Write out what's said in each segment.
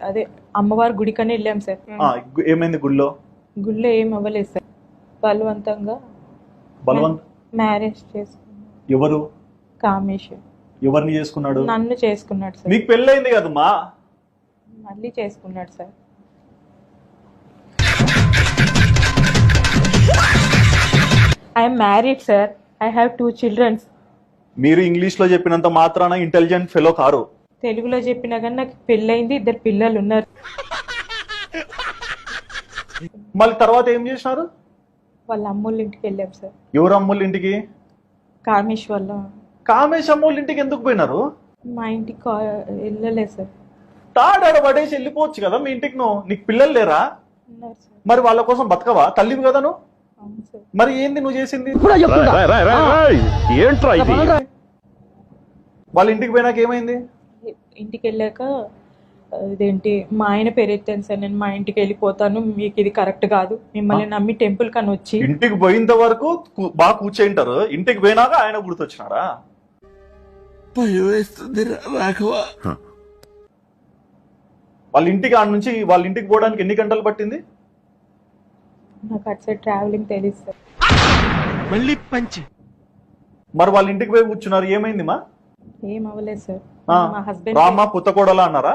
అదే అమ్మవారి గుడికని వెళ్ళాం సార్. ఏమైంది గుడిలో? గుడిలో ఏం అవ్వలేదు సార్. బలవంతంగా మ్యారేజ్ చేసుకున్నాడు. ఎవరు? కామేష్. ఎవరిని చేసుకున్నాడు? నన్ను చేసుకున్నాడు సార్. మీకు పెళ్ళైంది కదమ్మా? మళ్ళీ చేసుకున్నాడు sir. I'm married sir. I have 2 children. మీరు ఇంగ్లీష్ లో చెప్పినంత మాత్రాన ఇంటెలిజెంట్ ఫెలో కారు. తెలుగులో చెప్పినా కానీ నాకు పెళ్ళైంది, 2 పిల్లలు ఉన్నారు. మళ్ళీ తర్వాత ఏం చేసినారు? వాళ్ళ అమ్మోళ్ళ ఇంటికి వెళ్ళాం సార్. ఎవరు అమ్మోళ్ళ ఇంటికి? కామేష్ వల్ల. కామేష్ అమ్మోళ్ళ ఇంటికి ఎందుకు పోయినారు? మా ఇంటికి వెళ్ళలేదు సార్. తాడాడ పడేసి వెళ్ళిపోవచ్చు కదా మీ ఇంటికి. నీకు పిల్లలు లేరా? ఉన్నారు సార్. మరి వాళ్ళ కోసం బతకవా? తల్లివి కదా నువ్వు. అవును సార్. మరి ఏంది నువ్వు చేసింది? వాళ్ళ ఇంటికి పోయినాక ఏమైంది? ఇంటికి వెళ్ళాక ఇదేంటి మా ఆయన పేరు ఎత్తాను సార్. నేను మా ఇంటికి వెళ్ళిపోతాను, మీకు ఇది కరెక్ట్ కాదు, మిమ్మల్ని నమ్మి టెంపుల్ కని వచ్చి. ఇంటికి పోయినంత వరకు బాగా కూర్చేంటారు, ఇంటికి పోయినాక ఆయన గుర్తొచ్చినారా? వాళ్ళ ఇంటికి ఆడ నుంచి వాళ్ళ ఇంటికి పోవడానికి ఎన్ని గంటలు పట్టింది? నాకు అటు సైడ్ ట్రావెలింగ్ తెలియదు సార్. మరి వాళ్ళ ఇంటికి పోయి కూర్చున్నారు, ఏమైంది మా? ఏం అవ్వలేదు సార్. మా హస్బెండ్ రామా పుత్తకోడలా అన్నారా?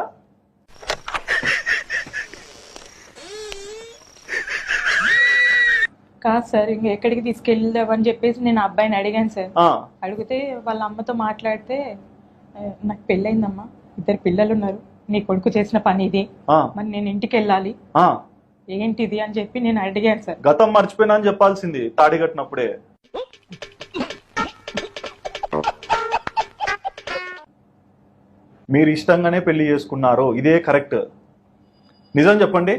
కాదు సార్, ఇంక ఎక్కడికి తీసుకెళ్దామని చెప్పేసి నేను అబ్బాయిని అడిగాను సార్. అడిగితే వాళ్ళ అమ్మతో మాట్లాడితే, నాకు పెళ్ళైందమ్మా, 2 పిల్లలు ఉన్నారు, నీ కొడుకు చేసిన పని ఇది, మరి నేను ఇంటికి వెళ్ళాలి, ఏంటిది అని చెప్పి నేను అడిగాను సార్. గతం మర్చిపోయినా అని చెప్పాల్సింది తాడి కట్టినప్పుడే. మీరు ఇష్టంగానే పెళ్లి చేసుకున్నారు, ఇదే కరెక్ట్. నిజం చెప్పండి.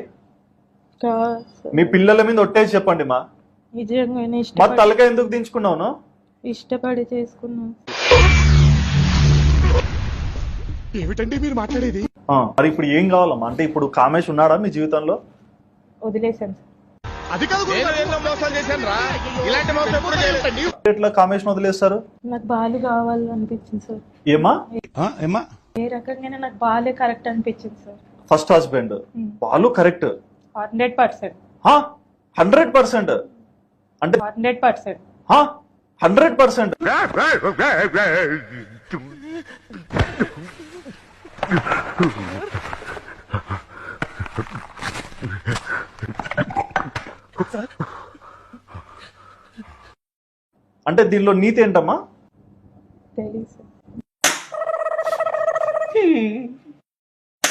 మీ పిల్లల మీద ఒట్టేసి చెప్పండి మా. నిజంగానే మా తలకాయ ఎందుకు దించుకున్నావు? ఇష్టపడి చేసుకున్నాను. ఏమిటండి మీరు మాట్లాడేది? మరి ఇప్పుడు ఏం కావాలమ్మా? అంటే ఇప్పుడు కామేష్ ఉన్నాడా మీ జీవితంలో? వదిలేశాను సార్. ఎట్లా కామేష్ వదిలేస్తారు? నాకు బాలు కావాలనిపించింది సార్. ఏమా? ఏ రకంగానే నాకు బాలే కరెక్ట్ అనిపించింది sir. First husband Balu correct 100%. 100% అంటే 100%. 100%. అంటే దీనిలో నీతి ఏంటమ్మా?